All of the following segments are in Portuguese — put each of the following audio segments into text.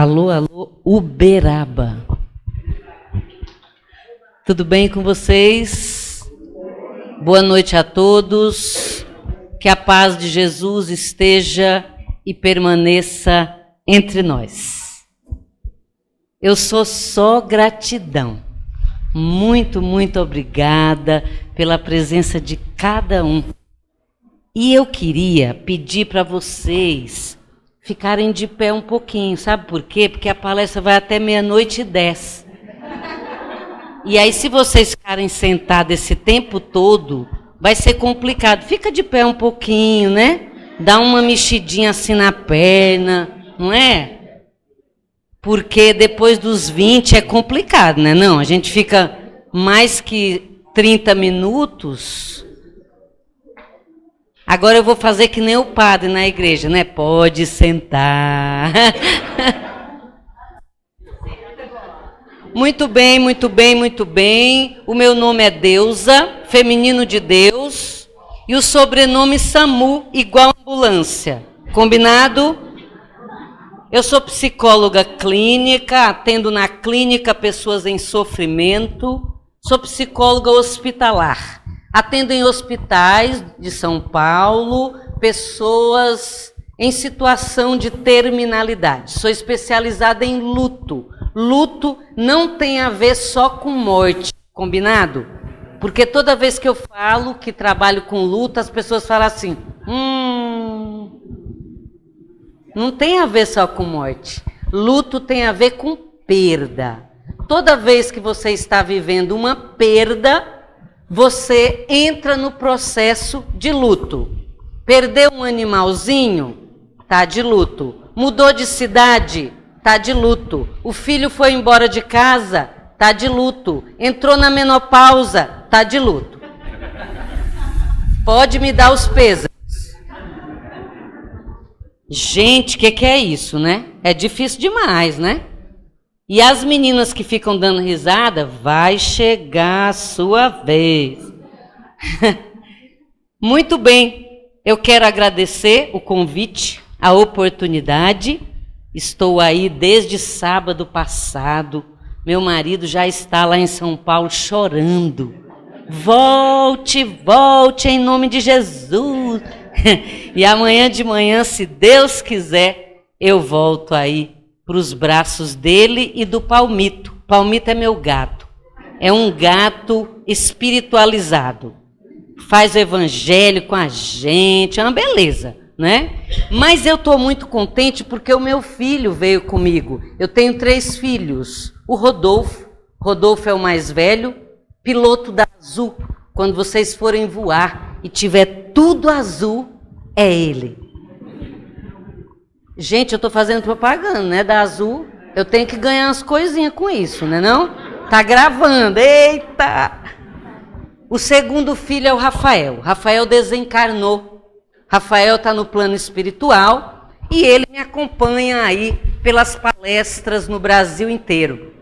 Alô, alô, Uberaba. Tudo bem com vocês? Boa noite a todos. Que a paz de Jesus esteja e permaneça entre nós. Eu sou só gratidão. Muito, muito obrigada pela presença de cada um. E eu queria pedir para vocês ficarem de pé um pouquinho, sabe por quê? Porque a palestra vai até 00:10. E aí, se vocês ficarem sentados esse tempo todo, vai ser complicado. Fica de pé um pouquinho, né? Dá uma mexidinha assim na perna, não é? Porque depois dos 20 é complicado, né? Não, a gente fica mais que 30 minutos. Agora eu vou fazer que nem o padre na igreja, né? Pode sentar. Muito bem, muito bem, muito bem. O meu nome é Deusa, feminino de Deus, e o sobrenome Samu, igual ambulância. Combinado? Eu sou psicóloga clínica, atendo na clínica pessoas em sofrimento. Sou psicóloga hospitalar. Atendo em hospitais de São Paulo, pessoas em situação de terminalidade. Sou especializada em luto. Luto não tem a ver só com morte, combinado? Porque toda vez que eu falo que trabalho com luto, as pessoas falam assim, não tem a ver só com morte. Luto tem a ver com perda. Toda vez que você está vivendo uma perda, você entra no processo de luto. Perdeu um animalzinho? Tá de luto. Mudou de cidade? Tá de luto. O filho foi embora de casa? Tá de luto. Entrou na menopausa? Tá de luto. Pode me dar os pêsames. Gente, o que é isso, né? É difícil demais, né? E as meninas que ficam dando risada, vai chegar a sua vez. Muito bem, eu quero agradecer o convite, a oportunidade. Estou aí desde sábado passado. Meu marido já está lá em São Paulo chorando. Volte, volte em nome de Jesus. E amanhã de manhã, se Deus quiser, eu volto aí para os braços dele e do Palmito. Palmito é meu gato. É um gato espiritualizado. Faz o evangelho com a gente, é uma beleza, né? Mas eu estou muito contente porque o meu filho veio comigo. Eu tenho 3 filhos. O Rodolfo é o mais velho, piloto da Azul. Quando vocês forem voar e tiver tudo azul, é ele. Gente, eu estou fazendo propaganda, né, da Azul. Eu tenho que ganhar umas coisinhas com isso, né não? Tá gravando, eita! O segundo filho é o Rafael. Rafael desencarnou. Rafael está no plano espiritual e ele me acompanha aí pelas palestras no Brasil inteiro.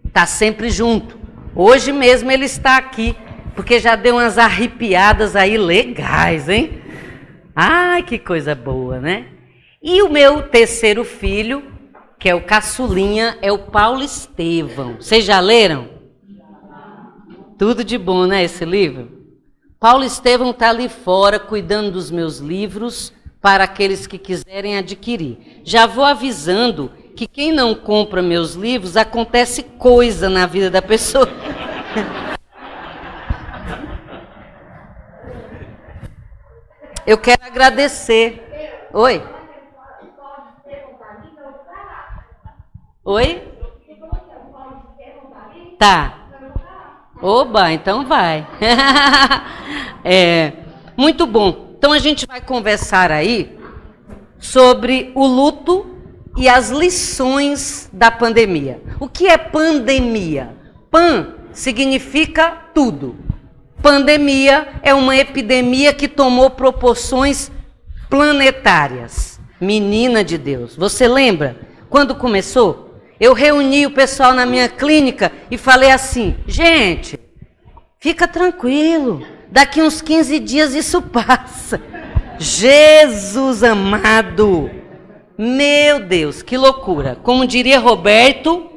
Está sempre junto. Hoje mesmo ele está aqui, porque já deu umas arrepiadas aí legais, hein? Ai, que coisa boa, né? E o meu terceiro filho, que é o caçulinha, é o Paulo Estevão. Vocês já leram? Tudo de bom, né, esse livro? Paulo Estevão está ali fora, cuidando dos meus livros, para aqueles que quiserem adquirir. Já vou avisando que quem não compra meus livros, acontece coisa na vida da pessoa. Eu quero agradecer. Oi? Oi? Tá. Oba, então vai. Muito bom. Então a gente vai conversar aí sobre o luto e as lições da pandemia. O que é pandemia? Pan significa tudo. Pandemia é uma epidemia que tomou proporções planetárias. Menina de Deus, você lembra quando começou? Eu reuni o pessoal na minha clínica e falei assim, gente, fica tranquilo, daqui uns 15 dias isso passa. Jesus amado, Meu Deus, que loucura. Como diria Roberto,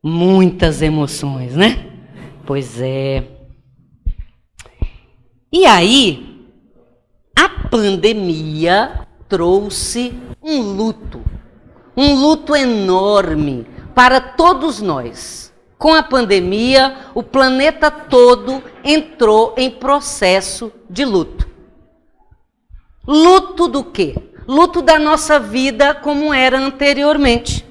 muitas emoções, né? Pois é. E aí, a pandemia trouxe um luto enorme para todos nós. Com a pandemia, o planeta todo entrou em processo de luto. Luto do quê? Luto da nossa vida como era anteriormente.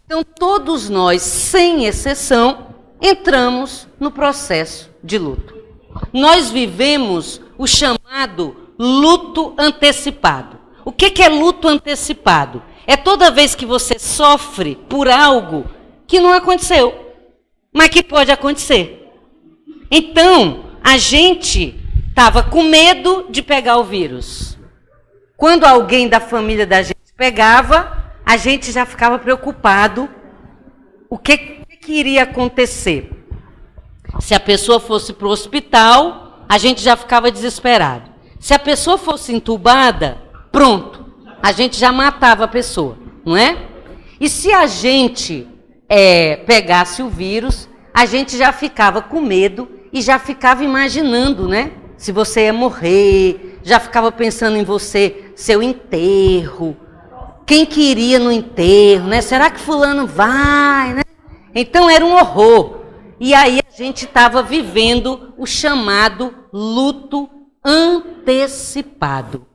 Então, todos nós, sem exceção, entramos no processo de luto. Nós vivemos o chamado luto antecipado. O que é luto antecipado? É toda vez que você sofre por algo que não aconteceu, mas que pode acontecer. Então, a gente estava com medo de pegar o vírus. Quando alguém da família da gente pegava, a gente já ficava preocupado. O que iria acontecer? Se a pessoa fosse para o hospital, a gente já ficava desesperado. Se a pessoa fosse entubada, pronto, a gente já matava a pessoa, não é? E se a gente pegasse o vírus, a gente já ficava com medo e já ficava imaginando, né? Se você ia morrer, já ficava pensando em você, seu enterro, quem que iria no enterro, né? Será que fulano vai, né? Então era um horror. E aí a gente estava vivendo o chamado luto antecipado.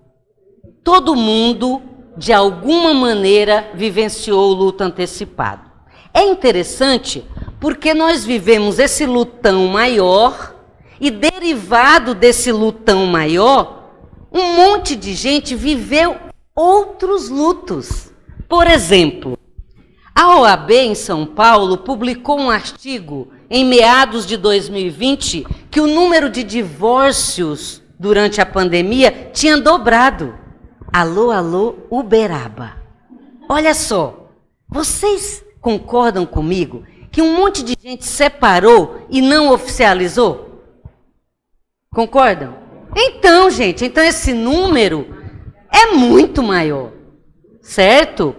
Todo mundo, de alguma maneira, vivenciou o luto antecipado. É interessante porque nós vivemos esse lutão maior e, derivado desse lutão maior, um monte de gente viveu outros lutos. Por exemplo, a OAB em São Paulo publicou um artigo em meados de 2020 que o número de divórcios durante a pandemia tinha dobrado. Alô, alô, Uberaba. Olha só, vocês concordam comigo que um monte de gente separou e não oficializou? Concordam? Então, gente, esse número é muito maior, certo?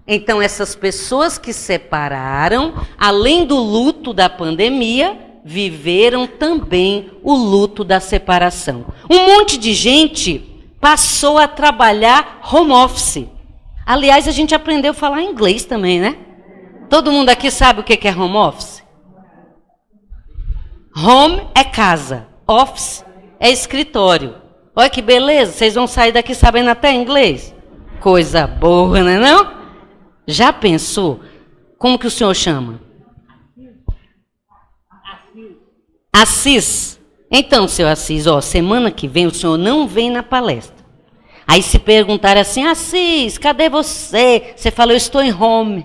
Então, essas pessoas que separaram, além do luto da pandemia, viveram também o luto da separação. Um monte de gente passou a trabalhar home office. Aliás, a gente aprendeu a falar inglês também, né? Todo mundo aqui sabe o que é home office? Home é casa, office é escritório. Olha que beleza, vocês vão sair daqui sabendo até inglês? Coisa boa, né não? Já pensou? Como que o senhor chama? Assis. Então, seu Assis, semana que vem o senhor não vem na palestra. Aí se perguntarem assim, Assis, cadê você? Você fala, eu estou em home.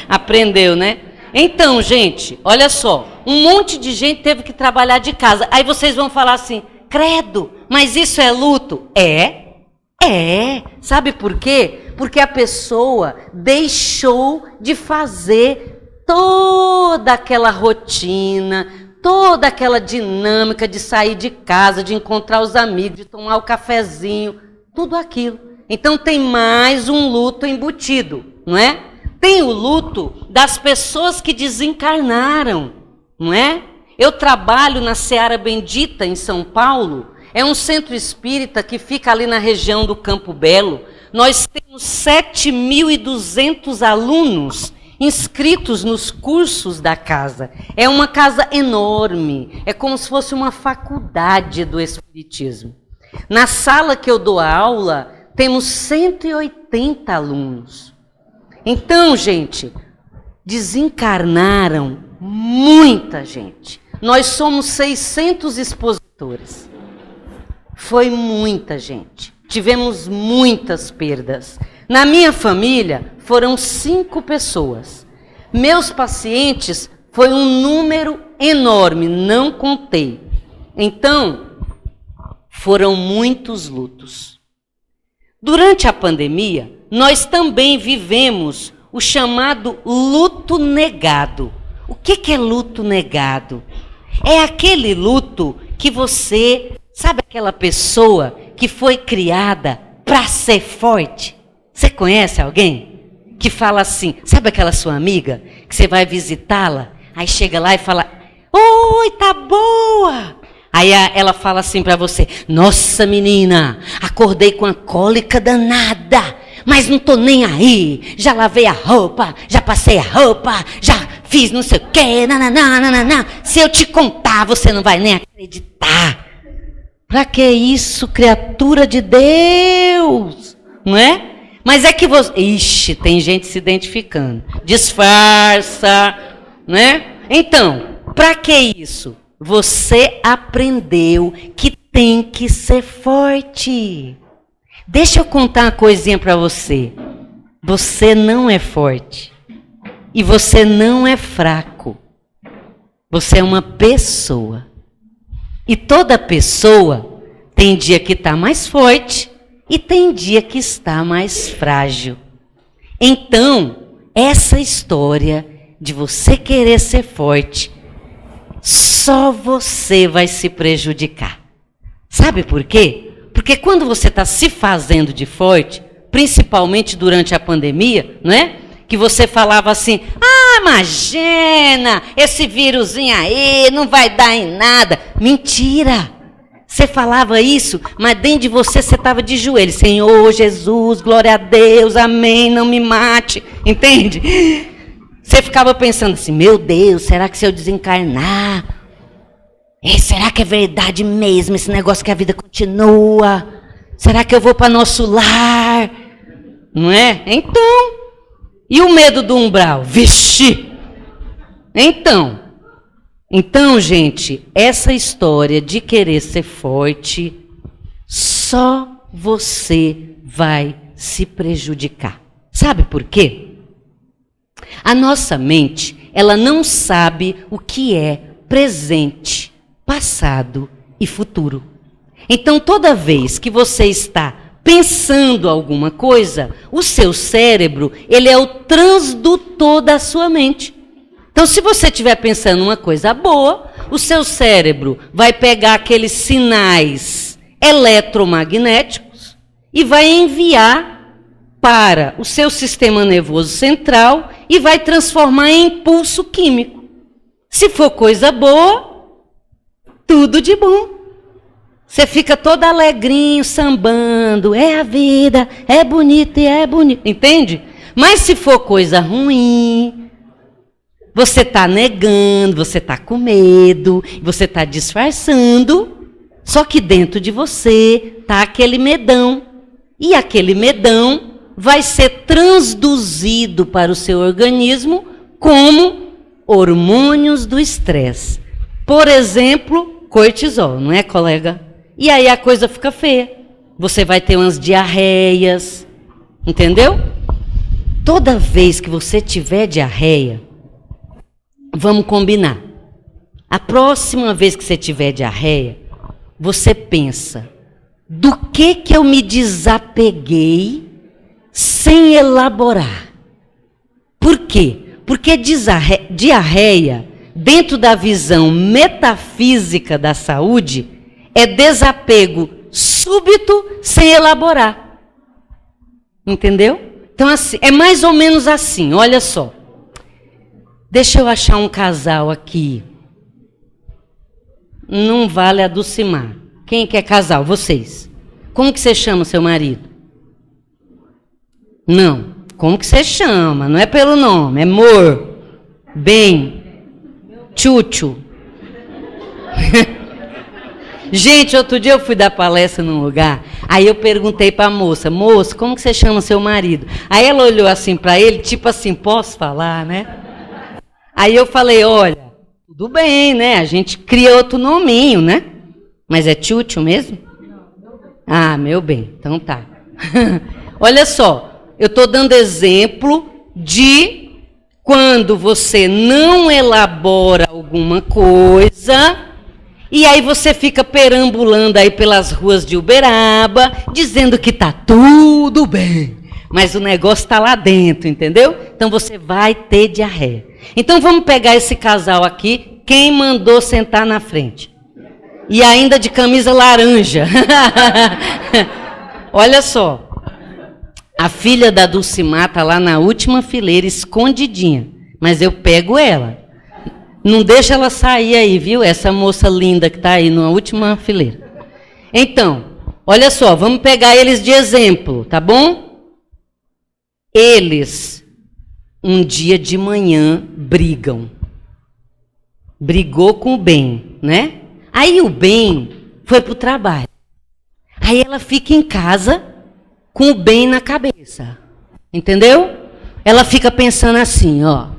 Aprendeu, né? Então, gente, olha só, um monte de gente teve que trabalhar de casa. Aí vocês vão falar assim, credo, mas isso é luto? É. Sabe por quê? Porque a pessoa deixou de fazer toda aquela rotina, toda aquela dinâmica de sair de casa, de encontrar os amigos, de tomar o cafezinho, tudo aquilo. Então tem mais um luto embutido, não é? Tem o luto das pessoas que desencarnaram, não é? Eu trabalho na Seara Bendita, em São Paulo. É um centro espírita que fica ali na região do Campo Belo. Nós temos 7.200 alunos inscritos nos cursos da casa. É uma casa enorme, é como se fosse uma faculdade do espiritismo. Na sala que eu dou aula, temos 180 alunos. Então, gente, desencarnaram muita gente. Nós somos 600 expositores. Foi muita gente. Tivemos muitas perdas. Na minha família, foram 5 pessoas. Meus pacientes, foi um número enorme, não contei. Então, foram muitos lutos. Durante a pandemia, nós também vivemos o chamado luto negado. O que é luto negado? É aquele luto que você... Sabe aquela pessoa que foi criada para para ser forte. Você conhece alguém que fala assim, sabe aquela sua amiga que você vai visitá-la, aí chega lá e fala, oi, tá boa. Aí ela fala assim para você, nossa menina, acordei com a cólica danada, mas não tô nem aí, já lavei a roupa, já passei a roupa, já fiz não sei o quê, nananana. Se eu te contar, você não vai nem acreditar. Pra que isso, criatura de Deus? Não é? Mas é que você... Ixi, tem gente se identificando. Disfarça, né? Então, pra que isso? Você aprendeu que tem que ser forte. Deixa eu contar uma coisinha para você. Você não é forte. E você não é fraco. Você é uma pessoa. E toda pessoa tem dia que está mais forte e tem dia que está mais frágil. Então, essa história de você querer ser forte, só você vai se prejudicar. Sabe por quê? Porque quando você está se fazendo de forte, principalmente durante a pandemia, não é? Que você falava assim, imagina, esse vírusinho aí não vai dar em nada. Mentira! Você falava isso, mas dentro de você estava de joelhos. Senhor Jesus, glória a Deus, amém, não me mate. Entende? Você ficava pensando assim, meu Deus, será que se eu desencarnar, será que é verdade mesmo esse negócio que a vida continua? Será que eu vou para nosso lar? Não é? Então, e o medo do umbral? Vixe! Então, gente, essa história de querer ser forte, só você vai se prejudicar. Sabe por quê? A nossa mente, ela não sabe o que é presente, passado e futuro. Então, toda vez que você está pensando alguma coisa, o seu cérebro, ele é o transdutor da sua mente. Então, se você estiver pensando uma coisa boa, o seu cérebro vai pegar aqueles sinais eletromagnéticos e vai enviar para o seu sistema nervoso central e vai transformar em impulso químico. Se for coisa boa, tudo de bom. Você fica todo alegrinho, sambando, é a vida, é bonito e é bonito, entende? Mas se for coisa ruim, você está negando, você está com medo, você está disfarçando, só que dentro de você está aquele medão. E aquele medão vai ser transduzido para o seu organismo como hormônios do estresse. Por exemplo, cortisol, não é, colega? E aí a coisa fica feia. Você vai ter umas diarreias, entendeu? Toda vez que você tiver diarreia, vamos combinar. A próxima vez que você tiver diarreia, você pensa, do que eu me desapeguei sem elaborar? Por quê? Porque diarreia, dentro da visão metafísica da saúde, é desapego súbito sem elaborar. Entendeu? Então, assim, é mais ou menos assim, olha só. Deixa eu achar um casal aqui. Não vale a Dulcimar. Quem que é casal? Vocês. Como que você chama seu marido? Não. Como que você chama? Não é pelo nome, é amor, bem, tchutchu. Gente, outro dia eu fui dar palestra num lugar, aí eu perguntei para a moça, como que você chama seu marido? Aí ela olhou assim para ele, tipo assim, posso falar, né? Aí eu falei, olha, tudo bem, né? A gente cria outro nominho, né? Mas é tchutchu mesmo? Ah, meu bem, então tá. Olha só. Eu estou dando exemplo de quando você não elabora alguma coisa e aí você fica perambulando aí pelas ruas de Uberaba, dizendo que está tudo bem, mas o negócio está lá dentro, entendeu? Então você vai ter diarreia. Então vamos pegar esse casal aqui, quem mandou sentar na frente? E ainda de camisa laranja. Olha só. A filha da Dulcimar está lá na última fileira, escondidinha. Mas eu pego ela. Não deixa ela sair aí, viu? Essa moça linda que está aí na última fileira. Então, olha só, vamos pegar eles de exemplo, tá bom? Eles, um dia de manhã, brigam. Brigou com o bem, né? Aí o bem foi para o trabalho. Aí ela fica em casa com o bem na cabeça. Entendeu? Ela fica pensando assim, ó.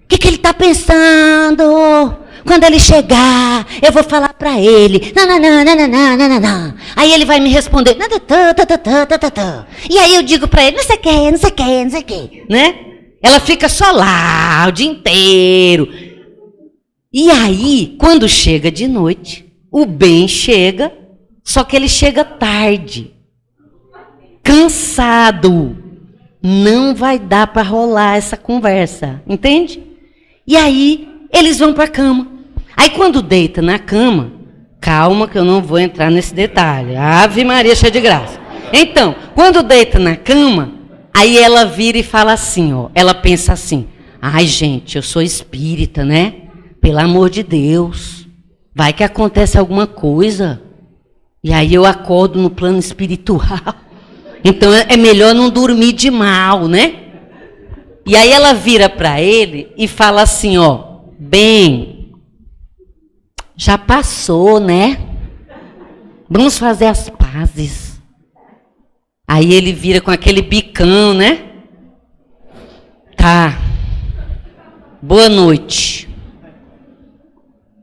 O que ele está pensando? Quando ele chegar, eu vou falar para ele. Não. Aí ele vai me responder. E aí eu digo para ele, não sei o que. Né? Ela fica só lá o dia inteiro. E aí, quando chega de noite, o bem chega, só que ele chega tarde. Cansado. Não vai dar para rolar essa conversa. Entende? E aí, eles vão para a cama. Aí, quando deita na cama, calma que eu não vou entrar nesse detalhe. Ave Maria, cheia de graça. Então, quando deita na cama, aí ela vira e fala assim, ó. Ela pensa assim, ai gente, eu sou espírita, né? Pelo amor de Deus, vai que acontece alguma coisa. E aí eu acordo no plano espiritual. Então, é melhor não dormir de mal, né? E aí ela vira para ele e fala assim, ó, bem, já passou, né? Vamos fazer as pazes. Aí ele vira com aquele bicão, né? Tá. Boa noite.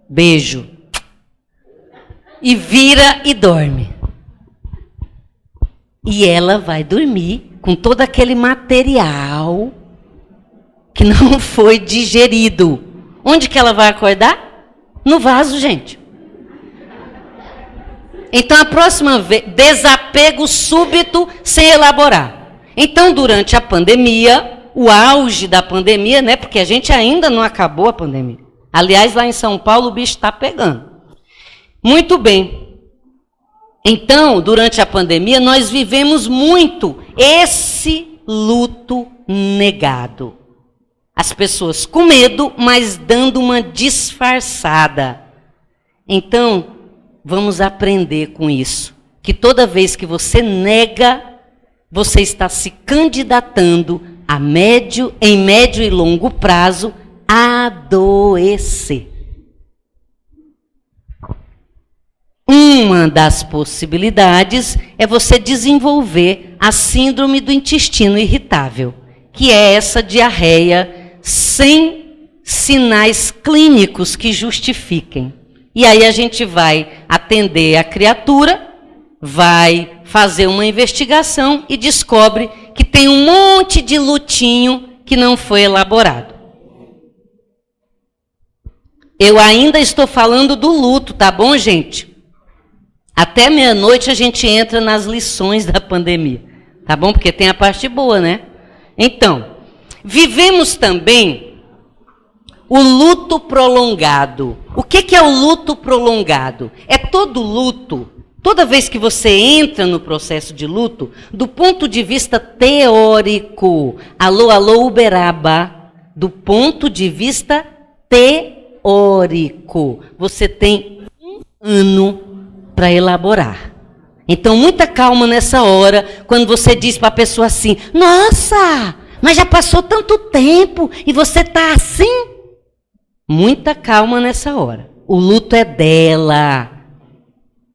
Beijo. E vira e dorme. E ela vai dormir com todo aquele material que não foi digerido. Onde que ela vai acordar? No vaso, gente. Então, a próxima vez, desapego súbito sem elaborar. Então, durante a pandemia, o auge da pandemia, né? Porque a gente ainda não acabou a pandemia. Aliás, lá em São Paulo, o bicho está pegando. Muito bem. Então, durante a pandemia, nós vivemos muito esse luto negado. As pessoas com medo, mas dando uma disfarçada. Então, vamos aprender com isso. Que toda vez que você nega, você está se candidatando a em médio e longo prazo, a adoecer. Uma das possibilidades é você desenvolver a síndrome do intestino irritável, que é essa diarreia sem sinais clínicos que justifiquem. E aí a gente vai atender a criatura, vai fazer uma investigação e descobre que tem um monte de lutinho que não foi elaborado. Eu ainda estou falando do luto, tá bom, gente? Até meia-noite a gente entra nas lições da pandemia, tá bom? Porque tem a parte boa, né? Então, vivemos também o luto prolongado. O que é o luto prolongado? É todo luto, toda vez que você entra no processo de luto, do ponto de vista teórico, alô, Uberaba, do ponto de vista teórico, você tem 1 ano para elaborar. Então, muita calma nessa hora, quando você diz para a pessoa assim, nossa, mas já passou tanto tempo e você está assim. Muita calma nessa hora. O luto é dela.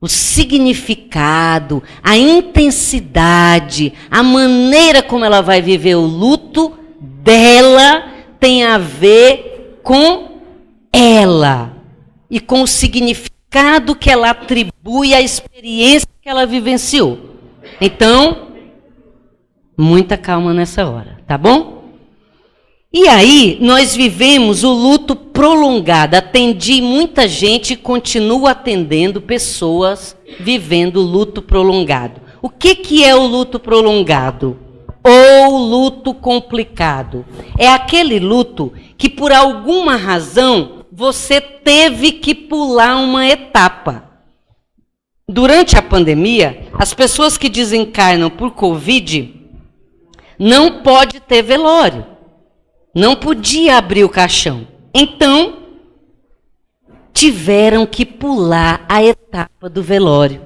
O significado, a intensidade, a maneira como ela vai viver o luto dela tem a ver com ela e com o significado que ela atribui à experiência que ela vivenciou. Então, muita calma nessa hora, tá bom? E aí, nós vivemos o luto prolongado. Atendi muita gente e continuo atendendo pessoas vivendo luto prolongado. O que é o luto prolongado? Ou luto complicado? É aquele luto que, por alguma razão, você teve que pular uma etapa. Durante a pandemia, as pessoas que desencarnam por Covid, não pode ter velório. Não podia abrir o caixão. Então, tiveram que pular a etapa do velório.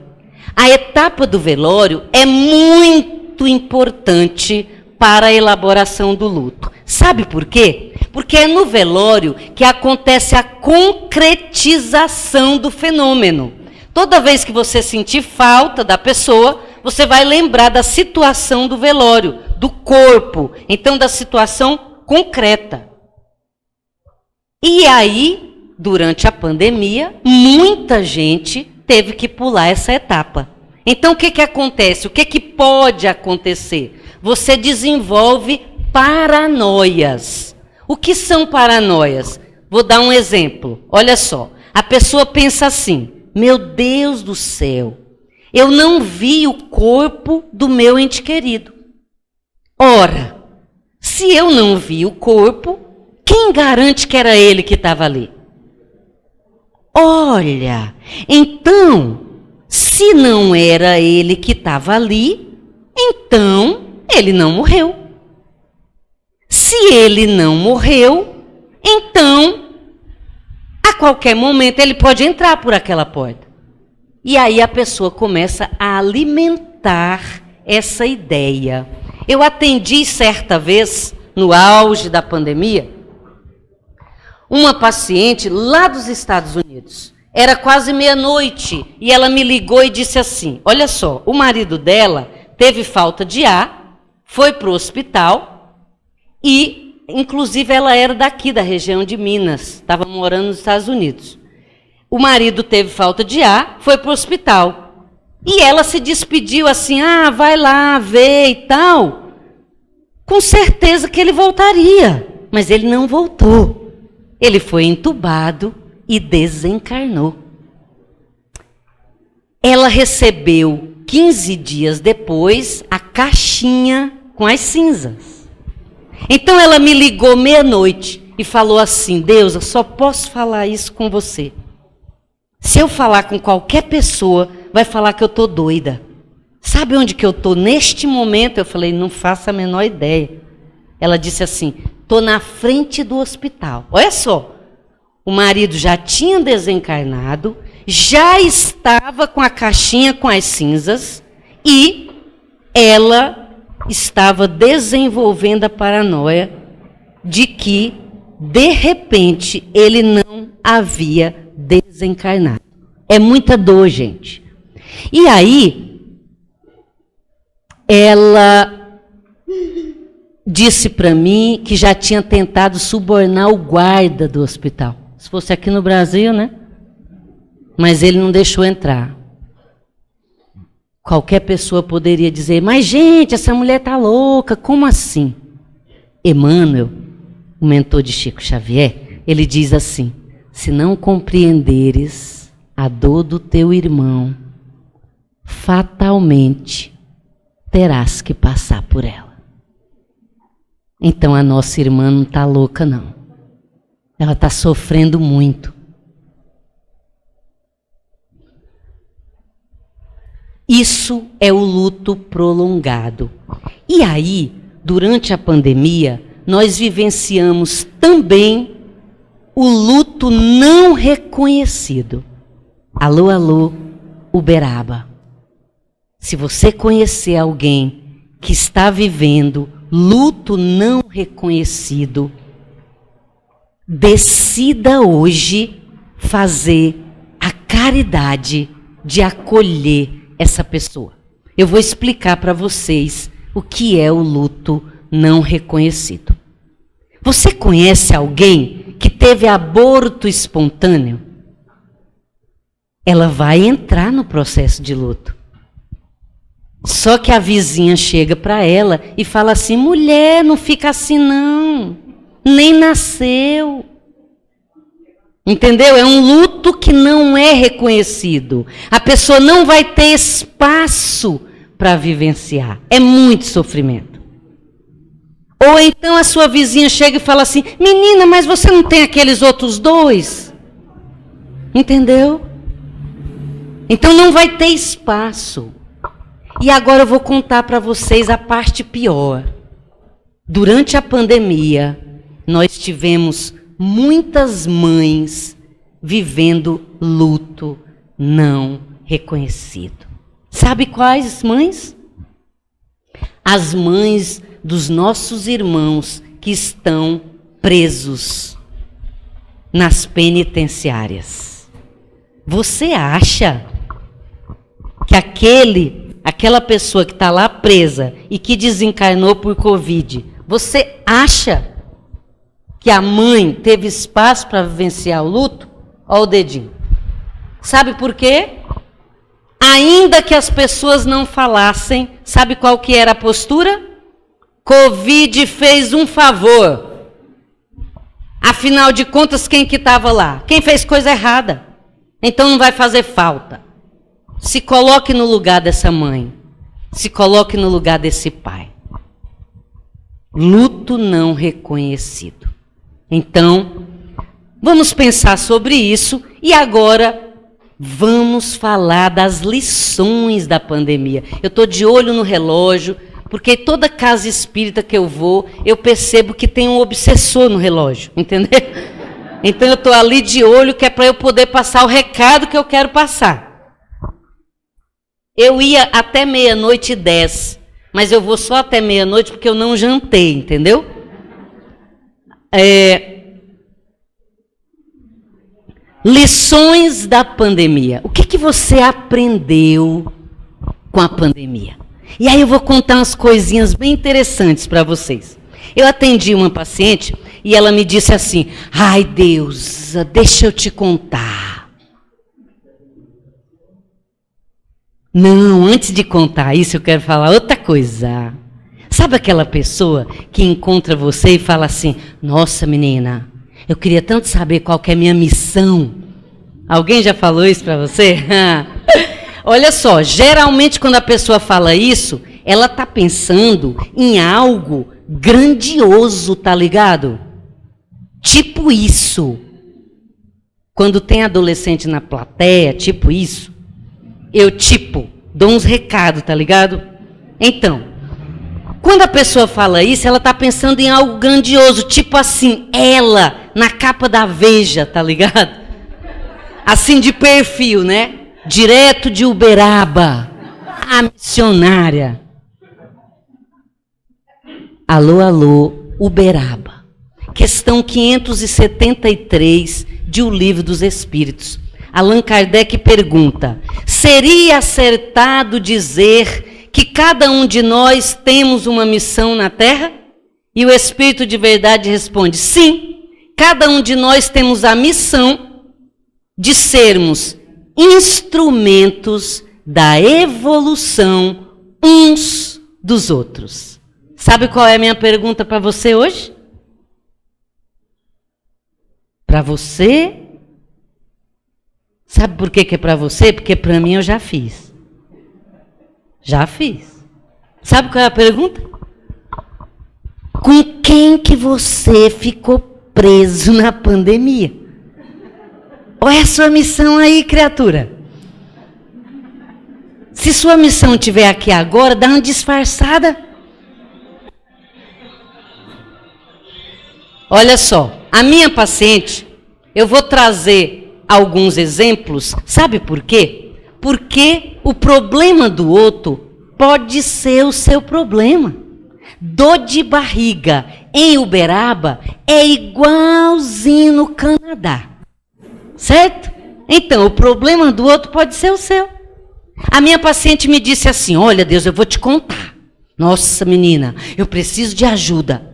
A etapa do velório é muito importante para a elaboração do luto. Sabe por quê? Porque é no velório que acontece a concretização do fenômeno. Toda vez que você sentir falta da pessoa, você vai lembrar da situação do velório, do corpo, então da situação concreta. E aí, durante a pandemia, muita gente teve que pular essa etapa. Então, o que acontece? O que pode acontecer? Você desenvolve paranoias. O que são paranoias? Vou dar um exemplo. Olha só, a pessoa pensa assim, meu Deus do céu, eu não vi o corpo do meu ente querido. Ora, se eu não vi o corpo, quem garante que era ele que estava ali? Olha, então, se não era ele que estava ali, então ele não morreu. Se ele não morreu, então, a qualquer momento ele pode entrar por aquela porta. E aí a pessoa começa a alimentar essa ideia. Eu atendi certa vez, no auge da pandemia, uma paciente lá dos Estados Unidos. Era quase meia-noite e ela me ligou e disse assim, olha só, o marido dela teve falta de ar, foi para o hospital e, inclusive, ela era daqui da região de Minas, estava morando nos Estados Unidos. O marido teve falta de ar, foi para o hospital. E ela se despediu assim, vai lá ver e tal. Com certeza que ele voltaria, mas ele não voltou. Ele foi entubado e desencarnou. Ela recebeu, 15 dias depois, a caixinha com as cinzas. Então ela me ligou meia-noite e falou assim, Deus, eu só posso falar isso com você. Se eu falar com qualquer pessoa, vai falar que eu estou doida. Sabe onde que eu estou neste momento? Eu falei, não faço a menor ideia. Ela disse assim, estou na frente do hospital. Olha só, o marido já tinha desencarnado, já estava com a caixinha com as cinzas e ela estava desenvolvendo a paranoia de que, de repente, ele não havia desencarnado. É muita dor, gente. E aí, ela disse para mim que já tinha tentado subornar o guarda do hospital. Se fosse aqui no Brasil, né? Mas ele não deixou entrar. Qualquer pessoa poderia dizer, mas gente, essa mulher está louca, como assim? Emmanuel, o mentor de Chico Xavier, ele diz assim, se não compreenderes a dor do teu irmão, fatalmente terás que passar por ela. Então a nossa irmã não está louca, não. Ela está sofrendo muito. Isso é o luto prolongado. E aí, durante a pandemia, nós vivenciamos também o luto não reconhecido. Alô, alô, Uberaba. Se você conhecer alguém que está vivendo luto não reconhecido, decida hoje fazer a caridade de acolher essa pessoa. Eu vou explicar para vocês o que é o luto não reconhecido. Você conhece alguém que teve aborto espontâneo? Ela vai entrar no processo de luto. Só que a vizinha chega para ela e fala assim, mulher, não fica assim não, nem nasceu. Entendeu? É um luto que não é reconhecido. A pessoa não vai ter espaço para vivenciar. É muito sofrimento. Ou então a sua vizinha chega e fala assim, menina, mas você não tem aqueles outros dois? Entendeu? Então não vai ter espaço. E agora eu vou contar para vocês a parte pior. Durante a pandemia, nós tivemos muitas mães vivendo luto não reconhecido. Sabe quais mães? As mães dos nossos irmãos que estão presos nas penitenciárias. Você acha que aquela pessoa que está lá presa e que desencarnou por Covid, você acha que a mãe teve espaço para vivenciar o luto? Olha o dedinho. Sabe por quê? Ainda que as pessoas não falassem, sabe qual que era a postura? Covid fez um favor. Afinal de contas, quem que estava lá? Quem fez coisa errada. Então não vai fazer falta. Se coloque no lugar dessa mãe. Se coloque no lugar desse pai. Luto não reconhecido. Então, vamos pensar sobre isso e agora vamos falar das lições da pandemia. Eu estou de olho no relógio, porque toda casa espírita que eu vou, eu percebo que tem um obsessor no relógio, entendeu? Então eu estou ali de olho, que é para eu poder passar o recado que eu quero passar. Eu ia até 00:10, mas eu vou só até 00:00 porque eu não jantei, entendeu? Lições da pandemia. O que você aprendeu com a pandemia? E aí eu vou contar umas coisinhas bem interessantes para vocês. Eu atendi uma paciente e ela me disse assim: ai Deus, deixa eu te contar. Não, antes de contar isso eu quero falar outra coisa. Sabe aquela pessoa que encontra você e fala assim: nossa menina, eu queria tanto saber qual que é a minha missão. Alguém já falou isso para você? Olha só, geralmente quando a pessoa fala isso, ela está pensando em algo grandioso, tá ligado? Tipo isso. Quando tem adolescente na plateia, tipo isso, eu dou uns recados, tá ligado? Então, quando a pessoa fala isso, ela está pensando em algo grandioso, tipo assim, ela na capa da Veja, tá ligado? Assim de perfil, né? Direto de Uberaba, a missionária. Alô, alô, Uberaba. Questão 573 de O Livro dos Espíritos. Allan Kardec pergunta: seria acertado dizer que cada um de nós temos uma missão na Terra? E o Espírito de Verdade responde: sim, cada um de nós temos a missão de sermos instrumentos da evolução uns dos outros. Sabe qual é a minha pergunta para você hoje? Para você? Sabe por que é para você? Porque para mim eu já fiz. Já fiz. Sabe qual é a pergunta? Com quem que você ficou preso na pandemia? Olha a sua missão aí, criatura. Se sua missão estiver aqui agora, dá uma disfarçada. Olha só, a minha paciente, eu vou trazer alguns exemplos. Sabe por quê? Porque o problema do outro pode ser o seu problema. Dor de barriga em Uberaba é igualzinho no Canadá. Certo? Então, o problema do outro pode ser o seu. A minha paciente me disse assim: olha, Deus, eu vou te contar. Nossa, menina, eu preciso de ajuda.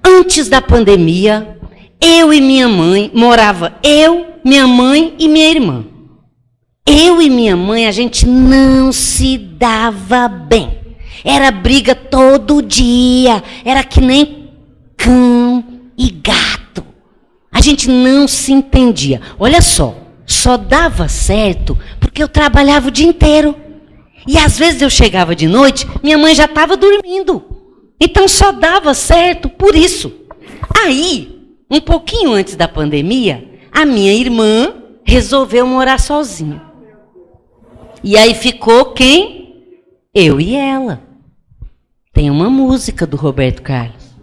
Antes da pandemia, eu e minha mãe, morava eu, minha mãe e minha irmã. Eu e minha mãe, a gente não se dava bem. Era briga todo dia, era que nem cão e gato. A gente não se entendia. Olha só dava certo porque eu trabalhava o dia inteiro. E às vezes eu chegava de noite, minha mãe já estava dormindo. Então só dava certo por isso. Aí, um pouquinho antes da pandemia, a minha irmã resolveu morar sozinha. E aí ficou quem? Eu e ela. tem uma música do Roberto Carlos.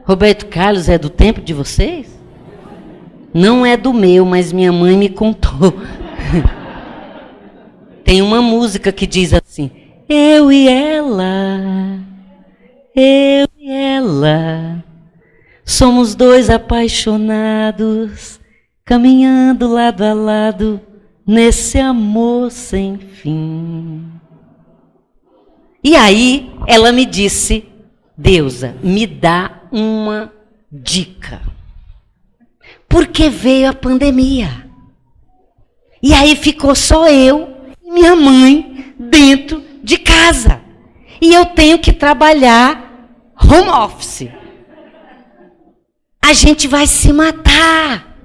Roberto Carlos é do tempo de vocês? Não é do meu, mas minha mãe me contou. Tem uma música que diz assim: eu e ela, somos dois apaixonados, caminhando lado a lado, nesse amor sem fim. E aí ela me disse: Deusa, me dá uma dica. Porque veio a pandemia. E aí ficou só eu e minha mãe dentro de casa. E eu tenho que trabalhar home office. A gente vai se matar.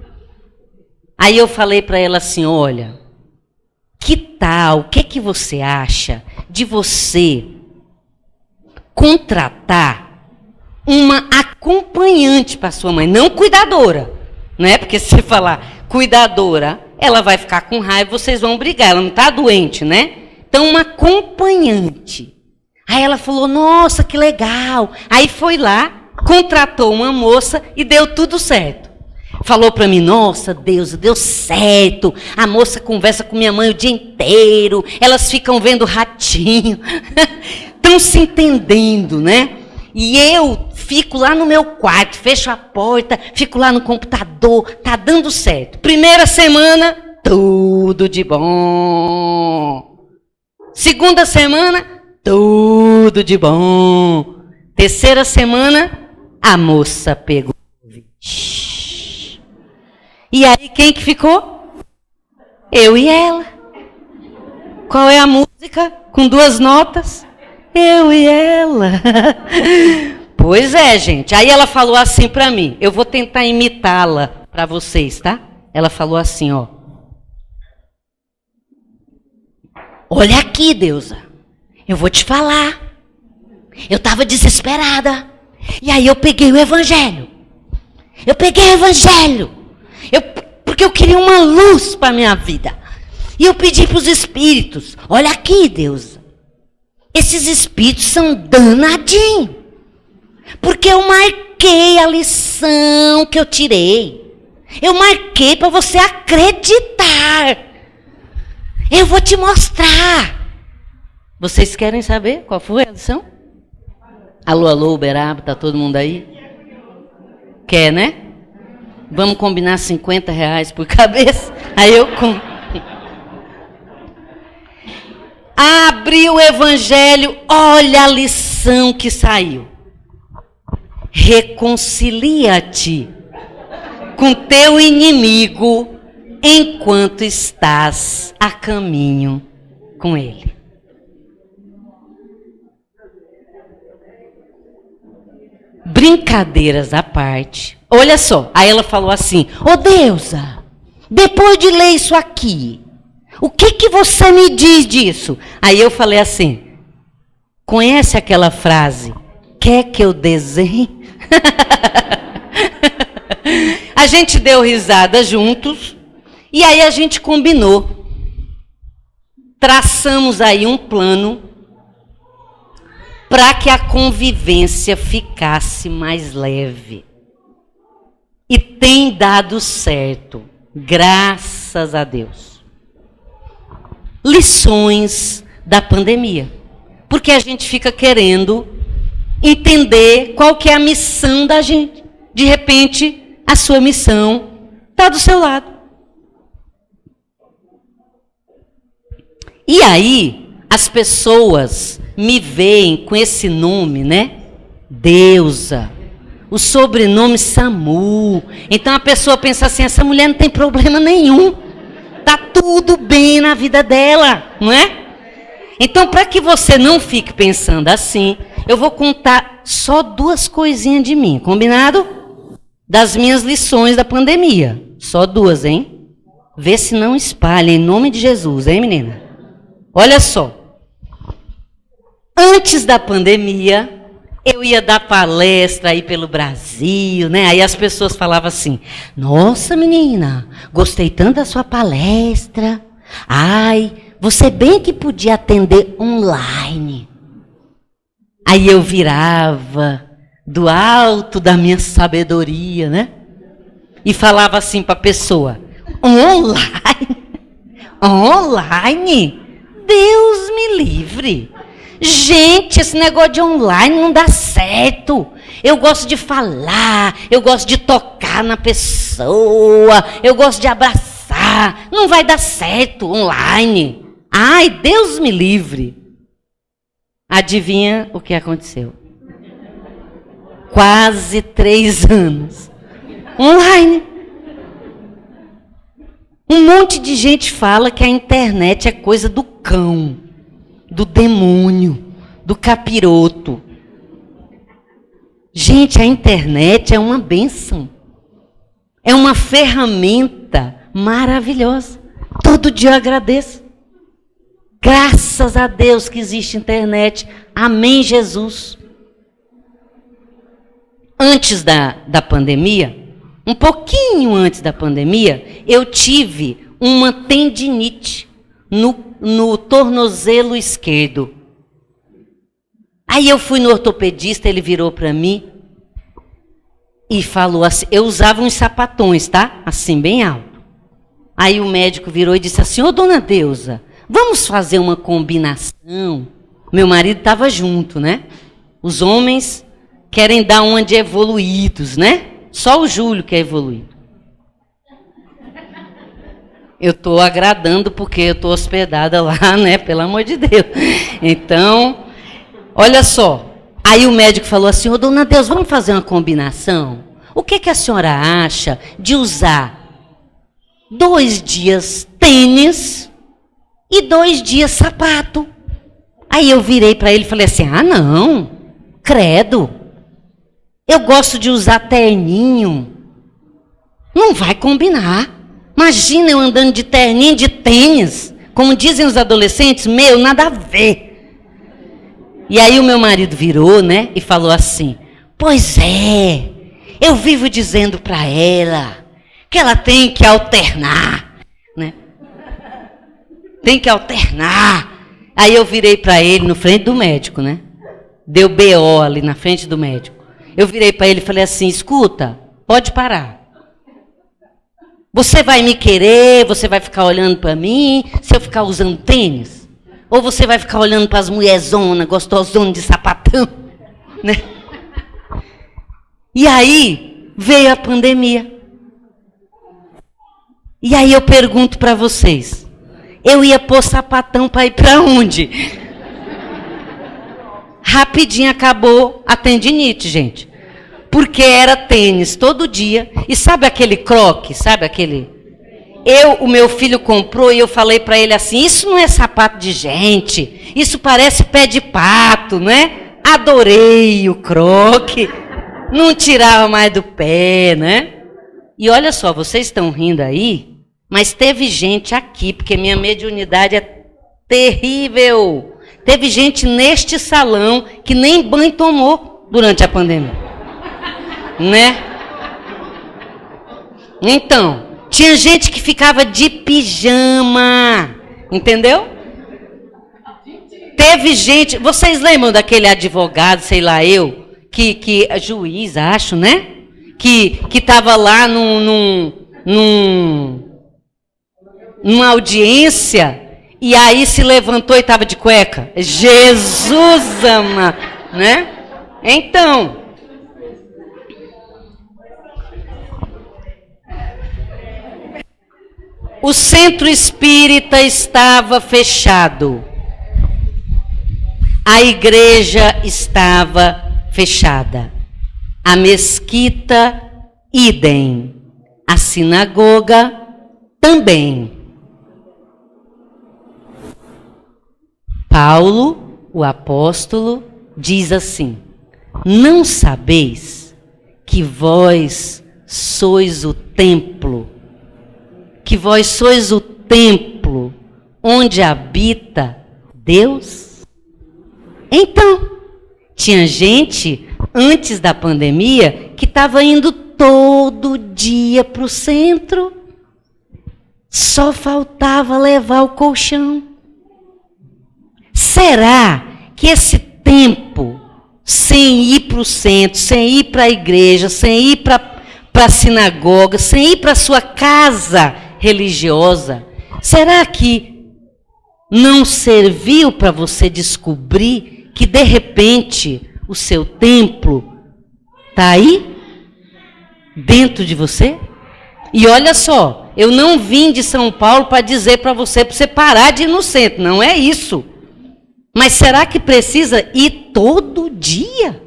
Aí eu falei para ela assim: olha, que tal, o que você acha de você contratar uma acompanhante para sua mãe, não cuidadora, né? Porque se você falar cuidadora, ela vai ficar com raiva, vocês vão brigar, ela não está doente, né? Então, uma acompanhante. Aí ela falou: nossa, que legal. Aí foi lá, contratou uma moça e deu tudo certo. Falou para mim: nossa, Deus, deu certo. A moça conversa com minha mãe o dia inteiro. Elas ficam vendo ratinho. Estão se entendendo, né? E eu fico lá no meu quarto, fecho a porta, fico lá no computador. Tá dando certo. Primeira semana, tudo de bom. Segunda semana, tudo de bom. Terceira semana, a moça pegou. E aí quem que ficou? Eu e ela. Qual é a música? Com 2 notas? Eu e ela. Pois é, gente. Aí ela falou assim para mim. Eu vou tentar imitá-la para vocês, tá? Ela falou assim, ó: olha aqui, Deusa. Eu vou te falar. Eu estava desesperada. E aí eu peguei o evangelho. Porque eu queria uma luz para a minha vida. E eu pedi para os espíritos: olha aqui, Deus. Esses espíritos são danadinhos. Porque eu marquei a lição que eu tirei. Eu marquei para você acreditar. Eu vou te mostrar. Vocês querem saber qual foi a lição? Alô, alô, Uberaba, tá todo mundo aí? Quer, né? Vamos combinar R$50 por cabeça? Aí eu compro. Abri o evangelho, olha a lição que saiu. Reconcilia-te com teu inimigo enquanto estás a caminho com ele. Brincadeiras à parte. Olha só, aí ela falou assim: ô Deusa, depois de ler isso aqui, o que você me diz disso? Aí eu falei assim: conhece aquela frase, quer que eu desenhe? A gente deu risada juntos, e aí a gente combinou. Traçamos aí um plano para que a convivência ficasse mais leve. E tem dado certo, graças a Deus. Lições da pandemia. Porque a gente fica querendo entender qual que é a missão da gente. De repente, a sua missão está do seu lado. E aí, as pessoas me veem com esse nome, né? Deusa. O sobrenome Samu. Então a pessoa pensa assim: essa mulher não tem problema nenhum. Tá tudo bem na vida dela, não é? Então, para que você não fique pensando assim, eu vou contar só 2 coisinhas de mim, combinado? Das minhas lições da pandemia. Só 2, hein? Vê se não espalha, em nome de Jesus, hein, menina? Olha só. Antes da pandemia, eu ia dar palestra aí pelo Brasil, né? Aí as pessoas falavam assim: nossa, menina, gostei tanto da sua palestra. Ai, você bem que podia atender online. Aí eu virava do alto da minha sabedoria, né? E falava assim para a pessoa: online? Online? Deus me livre. Gente, esse negócio de online não dá certo. Eu gosto de falar, eu gosto de tocar na pessoa, eu gosto de abraçar. Não vai dar certo online. Ai, Deus me livre. Adivinha o que aconteceu? Quase 3 anos. Online. Um monte de gente fala que a internet é coisa do cão, do demônio, do capiroto. Gente, a internet é uma bênção. É uma ferramenta maravilhosa. Todo dia eu agradeço. Graças a Deus que existe internet. Amém, Jesus. Antes da pandemia, um pouquinho antes da pandemia, eu tive uma tendinite no tornozelo esquerdo. Aí eu fui no ortopedista, ele virou para mim e falou assim, eu usava uns sapatões, tá? Assim, bem alto. Aí o médico virou e disse assim: ô dona Deusa, vamos fazer uma combinação? Meu marido estava junto, né? Os homens querem dar uma de evoluídos, né? Só o Júlio que é evoluído. Eu estou agradando porque eu estou hospedada lá, né? Pelo amor de Deus. Então, olha só. Aí o médico falou assim: ô dona Deus, vamos fazer uma combinação? O que a senhora acha de usar 2 dias tênis e 2 dias sapato? Aí eu virei para ele e falei assim: ah, não, credo. Eu gosto de usar terninho. Não vai combinar. Imagina eu andando de terninho, de tênis. Como dizem os adolescentes, meu, nada a ver. E aí o meu marido virou, né, e falou assim: pois é, eu vivo dizendo para ela que ela tem que alternar, né? Tem que alternar. Aí eu virei para ele no frente do médico, né? Deu BO ali na frente do médico. Eu virei para ele e falei assim: escuta, pode parar. Você vai me querer, você vai ficar olhando para mim se eu ficar usando tênis? Ou você vai ficar olhando para as mulherzonas, gostosonas de sapatão? Né? E aí veio a pandemia. E aí eu pergunto para vocês, eu ia pôr sapatão para ir para onde? Rapidinho acabou a tendinite, gente. Porque era tênis todo dia. E sabe aquele croque? Sabe aquele? O meu filho comprou e eu falei para ele assim: isso não é sapato de gente. Isso parece pé de pato, né? Adorei o croque. Não tirava mais do pé, né? E olha só, vocês estão rindo aí, mas teve gente aqui, porque minha mediunidade é terrível. Teve gente neste salão que nem banho tomou durante a pandemia. Né? Então, tinha gente que ficava de pijama, entendeu? Teve gente, vocês lembram daquele advogado, sei lá eu, que juiz, acho, né? Que estava lá numa audiência e aí se levantou e estava de cueca. Jesus ama, né? Então, o centro espírita estava fechado. A igreja estava fechada. A mesquita, idem. A sinagoga, também. Paulo, o apóstolo, diz assim: não sabeis que vós sois o templo, que vós sois o templo onde habita Deus? Então, tinha gente antes da pandemia que estava indo todo dia para o centro. Só faltava levar o colchão. Será que esse tempo sem ir para o centro, sem ir para a igreja, sem ir para a sinagoga, sem ir para a sua casa religiosa, será que não serviu para você descobrir que, de repente, o seu templo está aí, dentro de você? E olha só, eu não vim de São Paulo para dizer para você parar de ir no centro, não é isso. Mas será que precisa ir todo dia?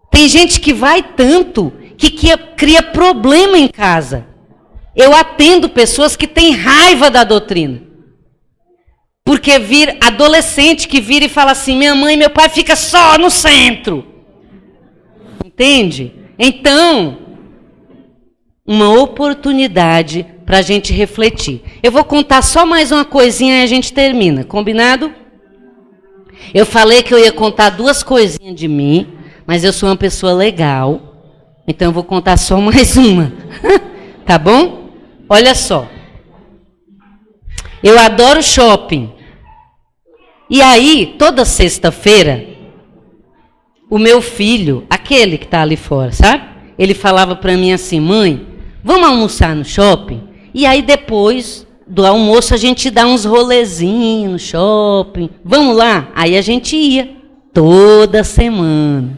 Tem gente que vai tanto que cria problema em casa. Eu atendo pessoas que têm raiva da doutrina. Porque adolescente que vira e fala assim, minha mãe e meu pai ficam só no centro. Entende? Então, uma oportunidade para a gente refletir. Eu vou contar só mais uma coisinha e a gente termina, combinado? Eu falei que eu ia contar 2 coisinhas de mim, mas eu sou uma pessoa legal, então eu vou contar só mais uma. Tá bom? Olha só. Eu adoro shopping. E aí, toda sexta-feira, o meu filho, aquele que está ali fora, sabe? Ele falava para mim assim, mãe, vamos almoçar no shopping? E aí depois do almoço a gente dá uns rolezinhos no shopping. Vamos lá? Aí a gente ia toda semana.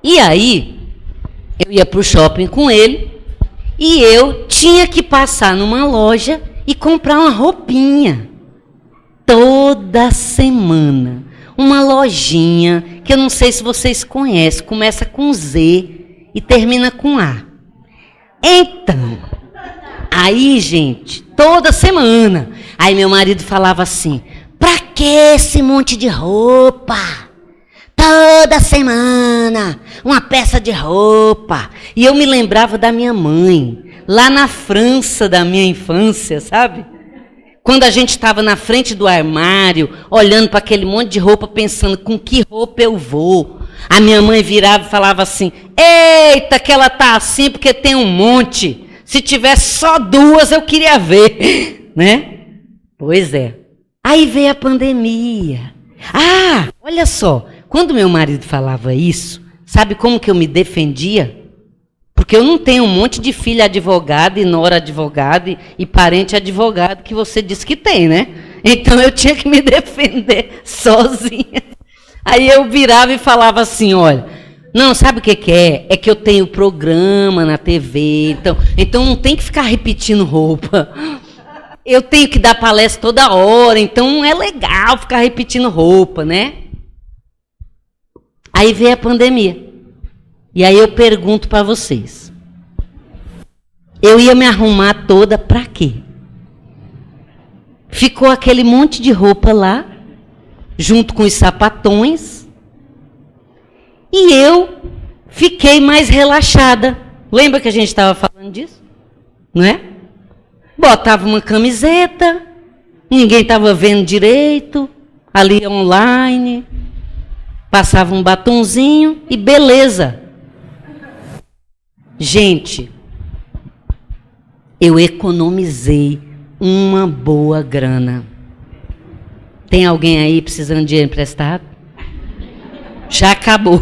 E aí eu ia para o shopping com ele e eu tinha que passar numa loja e comprar uma roupinha. Toda semana. Uma lojinha que eu não sei se vocês conhecem. Começa com Z e termina com A. Então, aí, gente, toda semana. Aí meu marido falava assim, pra que esse monte de roupa? Toda semana, uma peça de roupa. E eu me lembrava da minha mãe, lá na França da minha infância, sabe? Quando a gente estava na frente do armário, olhando para aquele monte de roupa, pensando com que roupa eu vou. A minha mãe virava e falava assim, eita, que ela tá assim porque tem um monte. Se tivesse só 2, eu queria ver. Né? Pois é. Aí veio a pandemia. Ah, olha só. Quando meu marido falava isso, sabe como que eu me defendia? Porque eu não tenho um monte de filha advogada e nora advogada e parente advogado que você disse que tem, né? Então eu tinha que me defender sozinha. Aí eu virava e falava assim, olha, não, sabe o que é? É que eu tenho programa na TV, então não tem que ficar repetindo roupa. Eu tenho que dar palestra toda hora, então não é legal ficar repetindo roupa, né? Aí veio a pandemia. E aí eu pergunto para vocês. Eu ia me arrumar toda para quê? Ficou aquele monte de roupa lá, junto com os sapatões, e eu fiquei mais relaxada. Lembra que a gente estava falando disso? Não é? Botava uma camiseta, ninguém estava vendo direito, ali online, passava um batonzinho e beleza. Gente, eu economizei uma boa grana. Tem alguém aí precisando de dinheiro emprestado? Já acabou.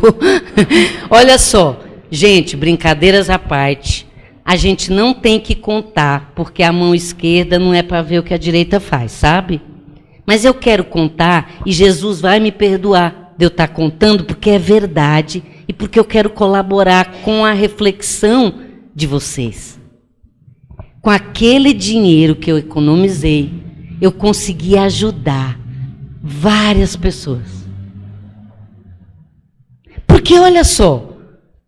Olha só, gente, brincadeiras à parte, a gente não tem que contar, porque a mão esquerda não é para ver o que a direita faz, sabe? Mas eu quero contar e Jesus vai me perdoar de eu estar contando, porque é verdade e porque eu quero colaborar com a reflexão de vocês. Com aquele dinheiro que eu economizei, eu consegui ajudar várias pessoas. Porque olha só,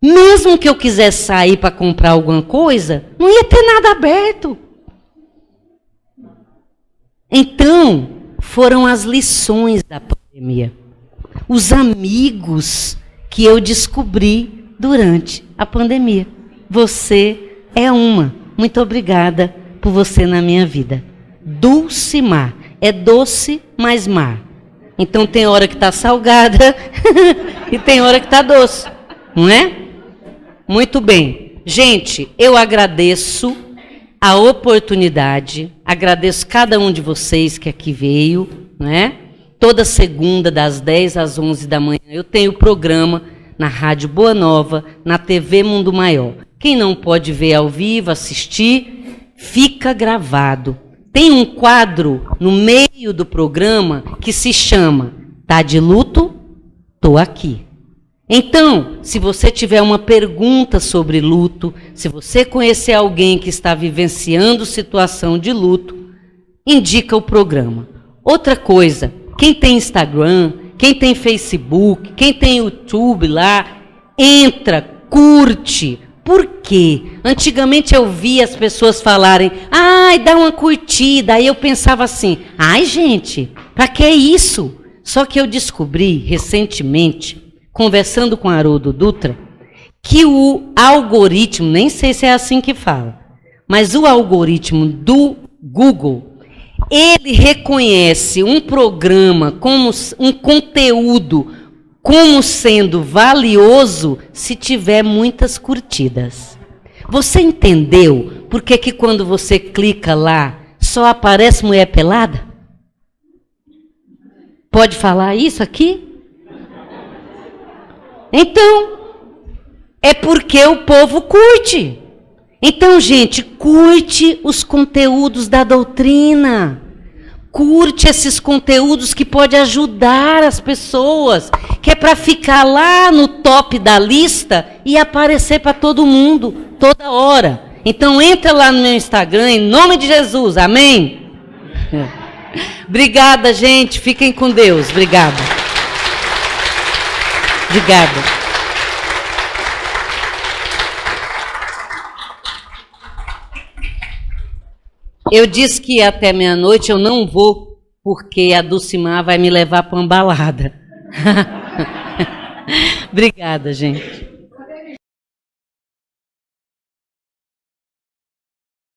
mesmo que eu quisesse sair para comprar alguma coisa, não ia ter nada aberto. Então, foram as lições da pandemia. Os amigos que eu descobri durante a pandemia. Você é uma. Muito obrigada por você na minha vida. Dulcimar. É doce, mas mar. Então tem hora que está salgada e tem hora que está doce. Não é? Muito bem. Gente, eu agradeço a oportunidade. Agradeço cada um de vocês que aqui veio. Não é? Toda segunda, das 10 às 11 da manhã, eu tenho programa na Rádio Boa Nova, na TV Mundo Maior. Quem não pode ver ao vivo, assistir, fica gravado. Tem um quadro no meio do programa que se chama Tá de luto? Tô aqui. Então, se você tiver uma pergunta sobre luto, se você conhecer alguém que está vivenciando situação de luto, indica o programa. Outra coisa, quem tem Instagram, quem tem Facebook, quem tem YouTube lá, entra, curte. Por quê? Antigamente eu via as pessoas falarem, ai, dá uma curtida. Aí eu pensava assim, ai gente, para que isso? Só que eu descobri recentemente, conversando com Haroldo Dutra, que o algoritmo, nem sei se é assim que fala, mas o algoritmo do Google, ele reconhece um programa, como um conteúdo, como sendo valioso se tiver muitas curtidas. Você entendeu por que quando você clica lá, só aparece mulher pelada? Pode falar isso aqui? Então, é porque o povo curte. Então, gente, curte os conteúdos da doutrina. Curte esses conteúdos que podem ajudar as pessoas, que é para ficar lá no top da lista e aparecer para todo mundo, toda hora. Então, entra lá no meu Instagram, em nome de Jesus, amém? Obrigada, gente, fiquem com Deus, obrigada. Obrigada. Eu disse que até meia-noite eu não vou, porque a Dulcimar vai me levar para uma balada. Obrigada, gente.